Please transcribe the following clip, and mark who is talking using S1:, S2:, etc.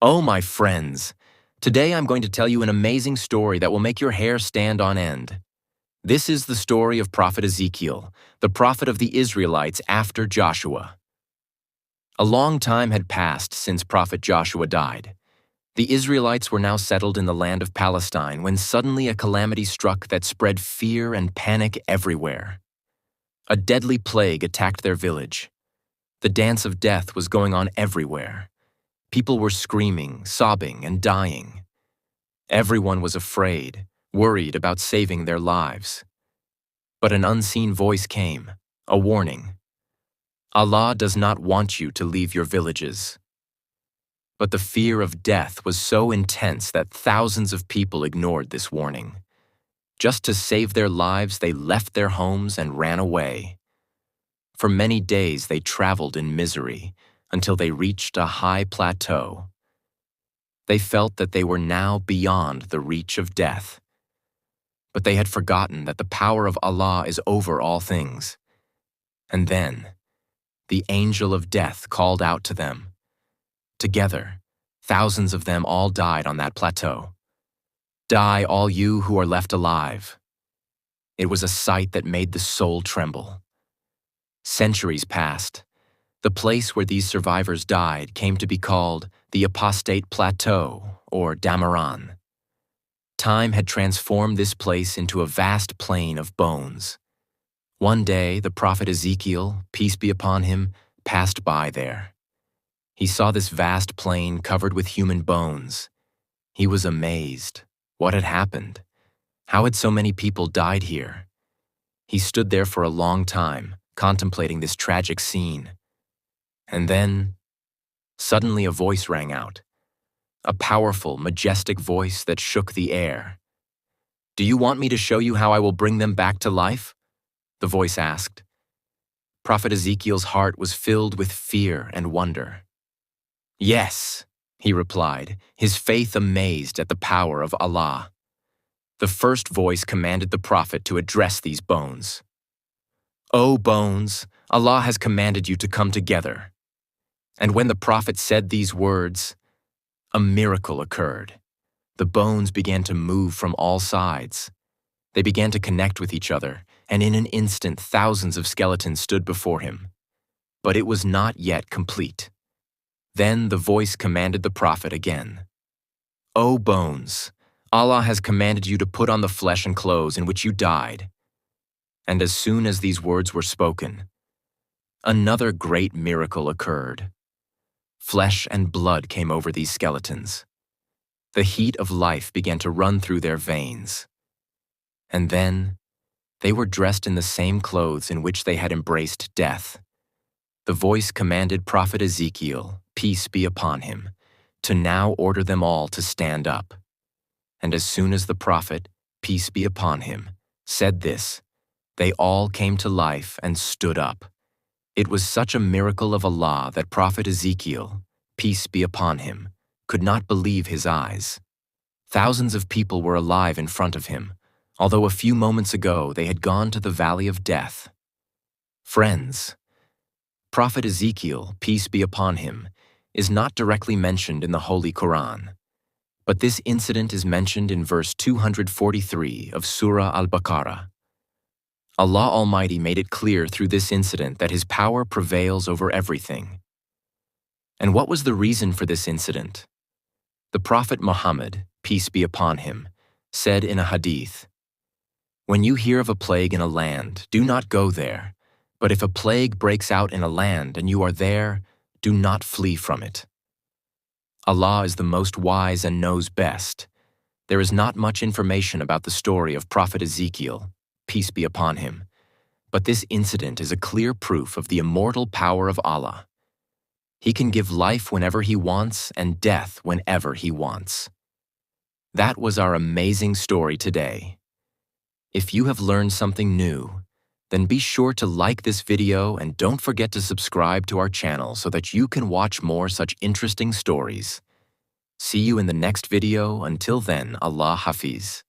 S1: Oh, my friends! Today I'm going to tell you an amazing story that will make your hair stand on end. This is the story of Prophet Ezekiel, the prophet of the Israelites after Joshua. A long time had passed since Prophet Joshua died. The Israelites were now settled in the land of Palestine when suddenly a calamity struck that spread fear and panic everywhere. A deadly plague attacked their village. The dance of death was going on everywhere. People were screaming, sobbing, and dying. Everyone was afraid, worried about saving their lives. But an unseen voice came, a warning. Allah does not want you to leave your villages. But the fear of death was so intense that thousands of people ignored this warning. Just to save their lives, they left their homes and ran away. For many days they traveled in misery, until they reached a high plateau. They felt that they were now beyond the reach of death. But they had forgotten that the power of Allah is over all things. And then, the angel of death called out to them. Together, thousands of them all died on that plateau. Die, all you who are left alive. It was a sight that made the soul tremble. Centuries passed. The place where these survivors died came to be called the Apostate Plateau, or Damaran. Time had transformed this place into a vast plain of bones. One day, the prophet Ezekiel, peace be upon him, passed by there. He saw this vast plain covered with human bones. He was amazed. What had happened? How had so many people died here? He stood there for a long time, contemplating this tragic scene. And then, suddenly a voice rang out. A powerful, majestic voice that shook the air. "Do you want me to show you how I will bring them back to life?" the voice asked. Prophet Ezekiel's heart was filled with fear and wonder. "Yes," he replied, his faith amazed at the power of Allah. The first voice commanded the prophet to address these bones. "O bones, Allah has commanded you to come together." And when the prophet said these words, a miracle occurred. The bones began to move from all sides. They began to connect with each other, and in an instant thousands of skeletons stood before him. But it was not yet complete. Then the voice commanded the prophet again. "O bones, Allah has commanded you to put on the flesh and clothes in which you died." And as soon as these words were spoken, another great miracle occurred. Flesh and blood came over these skeletons. The heat of life began to run through their veins. And then, they were dressed in the same clothes in which they had embraced death. The voice commanded Prophet Ezekiel, peace be upon him, to now order them all to stand up. And as soon as the prophet, peace be upon him, said this, they all came to life and stood up. It was such a miracle of Allah that Prophet Ezekiel, peace be upon him, could not believe his eyes. Thousands of people were alive in front of him, although a few moments ago they had gone to the valley of death. Friends, Prophet Ezekiel, peace be upon him, is not directly mentioned in the Holy Quran, but this incident is mentioned in verse 243 of Surah Al-Baqarah. Allah Almighty made it clear through this incident that His power prevails over everything. And what was the reason for this incident? The Prophet Muhammad, peace be upon him, said in a hadith, "When you hear of a plague in a land, do not go there, but if a plague breaks out in a land and you are there, do not flee from it." Allah is the most wise and knows best. There is not much information about the story of Prophet Ezekiel, peace be upon him, but this incident is a clear proof of the immortal power of Allah. He can give life whenever He wants and death whenever He wants. That was our amazing story today. If you have learned something new, then be sure to like this video and don't forget to subscribe to our channel so that you can watch more such interesting stories. See you in the next video. Until then, Allah Hafiz.